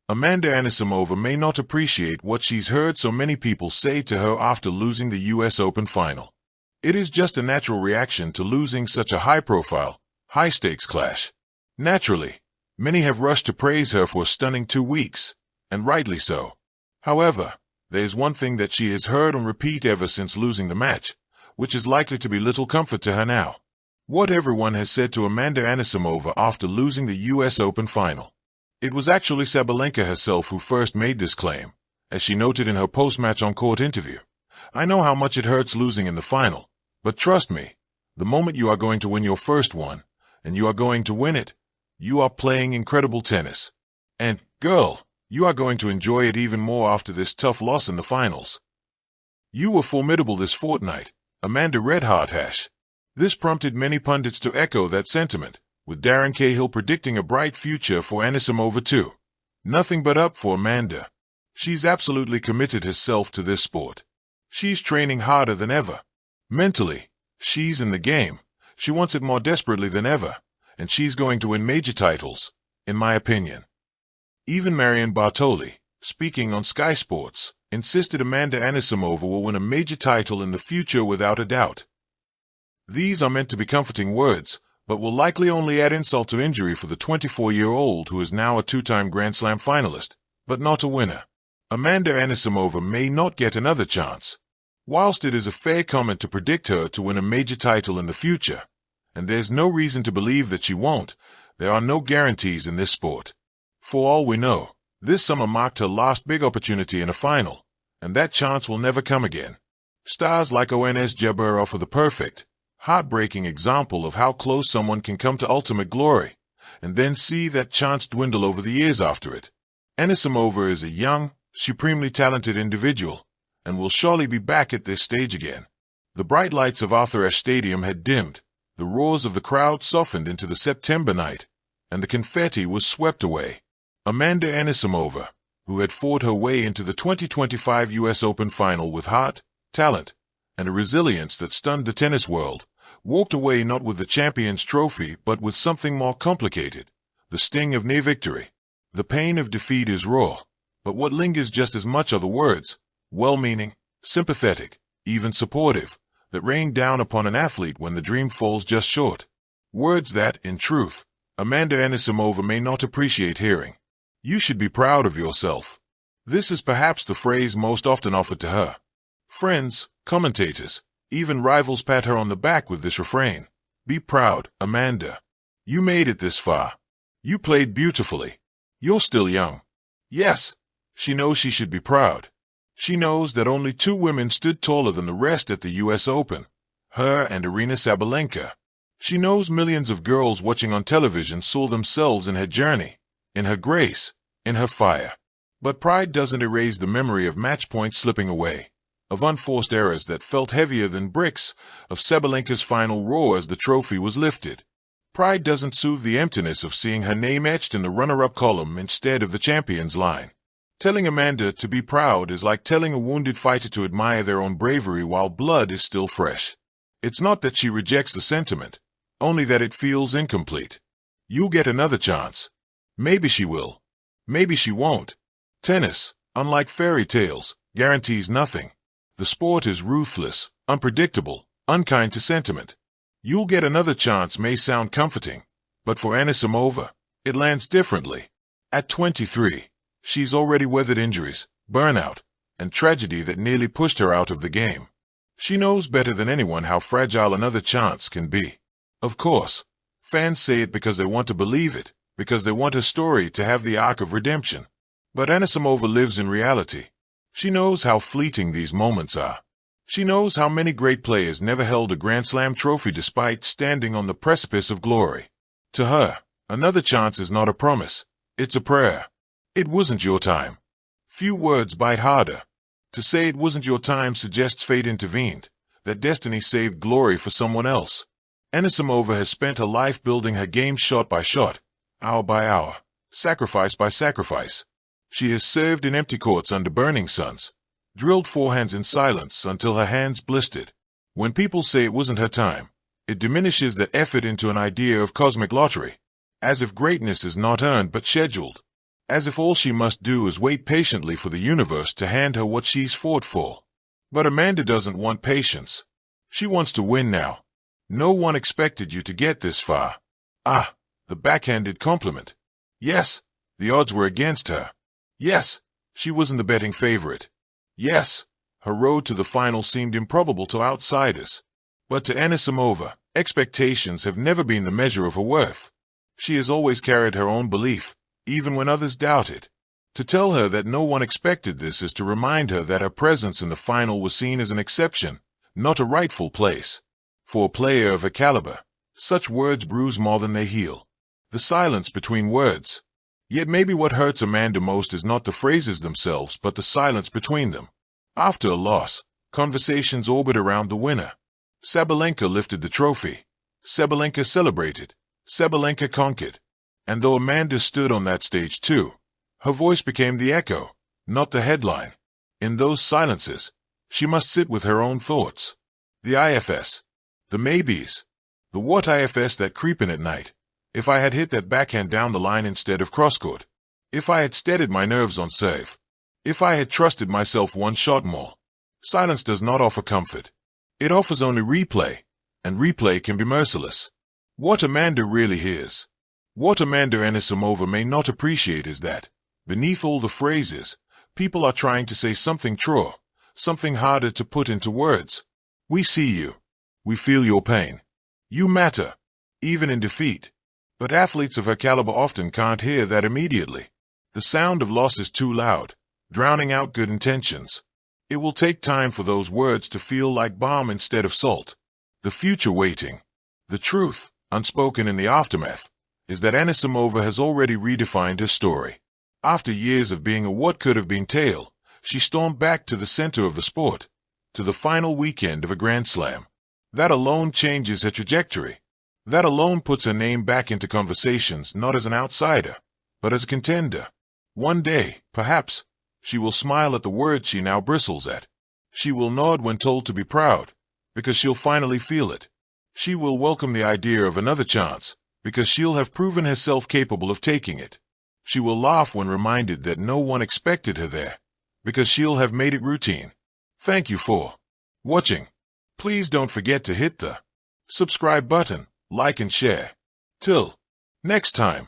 Amanda Anisimova may not appreciate what she's heard so many people say to her after losing the US Open final. It is just a natural reaction to losing such a high-profile, high-stakes clash. Naturally, many have rushed to praise her for a stunning 2 weeks, and rightly so. However, there is one thing that she has heard on repeat ever since losing the match, which is likely to be little comfort to her now. What everyone has said to Amanda Anisimova after losing the US Open final. It was actually Sabalenka herself who first made this claim, as she noted in her post-match on-court interview. "I know how much it hurts losing in the final, but trust me, the moment you are going to win your first one, and you are going to win it, you are playing incredible tennis. And, girl, you are going to enjoy it even more after this tough loss in the finals. You were formidable this fortnight, Amanda Redheart ." This prompted many pundits to echo that sentiment, with Darren Cahill predicting a bright future for Anisimova too. Nothing but up for Amanda. She's absolutely committed herself to this sport. She's training harder than ever. Mentally, she's in the game. She wants it more desperately than ever, and she's going to win major titles, in my opinion. Even Marion Bartoli, speaking on Sky Sports, insisted Amanda Anisimova will win a major title in the future without a doubt. These are meant to be comforting words, but will likely only add insult to injury for the 24-year-old who is now a 2-time Grand Slam finalist, but not a winner. Amanda Anisimova may not get another chance. Whilst it is a fair comment to predict her to win a major title in the future, and there's no reason to believe that she won't, there are no guarantees in this sport. For all we know, this summer marked her last big opportunity in a final, and that chance will never come again. Stars like Ons Jabeur offer the perfect, heartbreaking example of how close someone can come to ultimate glory, and then see that chance dwindle over the years after it. Anisimova is a young, supremely talented individual, and will surely be back at this stage again. The bright lights of Arthur Ashe Stadium had dimmed, the roars of the crowd softened into the September night, and the confetti was swept away. Amanda Anisimova, who had fought her way into the 2025 US Open final with heart, talent, and a resilience that stunned the tennis world, walked away not with the champion's trophy but with something more complicated, the sting of near victory. The pain of defeat is raw, but what lingers just as much are the words, well-meaning, sympathetic, even supportive, that rain down upon an athlete when the dream falls just short. Words that, in truth, Amanda Anisimova may not appreciate hearing. "You should be proud of yourself." This is perhaps the phrase most often offered to her. Friends, commentators, even rivals pat her on the back with this refrain. "Be proud, Amanda. You made it this far. You played beautifully. You're still young." Yes, she knows she should be proud. She knows that only 2 women stood taller than the rest at the US Open, her and Aryna Sabalenka. She knows millions of girls watching on television saw themselves in her journey, in her grace, in her fire. But pride doesn't erase the memory of match points slipping away, of unforced errors that felt heavier than bricks, of Sabalenka's final roar as the trophy was lifted. Pride doesn't soothe the emptiness of seeing her name etched in the runner-up column instead of the champion's line. Telling Amanda to be proud is like telling a wounded fighter to admire their own bravery while blood is still fresh. It's not that she rejects the sentiment, only that it feels incomplete. You'll get another chance. Maybe she will. Maybe she won't. Tennis, unlike fairy tales, guarantees nothing. The sport is ruthless, unpredictable, unkind to sentiment. "You'll get another chance" may sound comforting, but for Anisimova, it lands differently. At 23, she's already weathered injuries, burnout, and tragedy that nearly pushed her out of the game. She knows better than anyone how fragile another chance can be. Of course, fans say it because they want to believe it, because they want her story to have the arc of redemption. But Anisimova lives in reality. She knows how fleeting these moments are. She knows how many great players never held a Grand Slam trophy despite standing on the precipice of glory. To her, another chance is not a promise, it's a prayer. It wasn't your time. Few words bite harder. To say it wasn't your time suggests fate intervened, that destiny saved glory for someone else. Anisimova has spent her life building her game shot by shot, hour by hour, sacrifice by sacrifice. She has served in empty courts under burning suns, drilled forehands in silence until her hands blistered. When people say it wasn't her time, it diminishes that effort into an idea of cosmic lottery, as if greatness is not earned but scheduled. as if all she must do is wait patiently for the universe to hand her what she's fought for. But Amanda doesn't want patience. She wants to win now. No one expected you to get this far. Ah, the backhanded compliment. Yes, the odds were against her. Yes, she wasn't the betting favorite. Yes, her road to the final seemed improbable to outsiders. But to Anisimova, expectations have never been the measure of her worth. She has always carried her own belief, even when others doubted. To tell her that no one expected this is to remind her that her presence in the final was seen as an exception, not a rightful place. For a player of her caliber, such words bruise more than they heal. The silence between words. Yet maybe what hurts Amanda most is not the phrases themselves but the silence between them. After a loss, conversations orbit around the winner. Sabalenka lifted the trophy. Sabalenka celebrated. Sabalenka conquered. And though Amanda stood on that stage too, her voice became the echo, not the headline. In those silences, she must sit with her own thoughts. The IFS. The maybes. The what IFS that creep in at night. If I had hit that backhand down the line instead of crosscourt. If I had steadied my nerves on serve. If I had trusted myself one shot more. Silence does not offer comfort. It offers only replay, and replay can be merciless. What Amanda really hears. What Amanda Anisimova may not appreciate is that, beneath all the phrases, people are trying to say something true, something harder to put into words. We see you. We feel your pain. You matter, even in defeat. But athletes of her caliber often can't hear that immediately. The sound of loss is too loud, drowning out good intentions. It will take time for those words to feel like balm instead of salt. The future waiting. The truth, unspoken in the aftermath, is that Anisimova has already redefined her story. After years of being a what-could-have-been tale, she stormed back to the center of the sport, to the final weekend of a Grand Slam. That alone changes her trajectory. That alone puts her name back into conversations not as an outsider, but as a contender. One day, perhaps, she will smile at the words she now bristles at. She will nod when told to be proud, because she'll finally feel it. She will welcome the idea of another chance, because she'll have proven herself capable of taking it. She will laugh when reminded that no one expected her there, because she'll have made it routine. Thank you for watching. Please don't forget to hit the subscribe button, like and share. Till next time.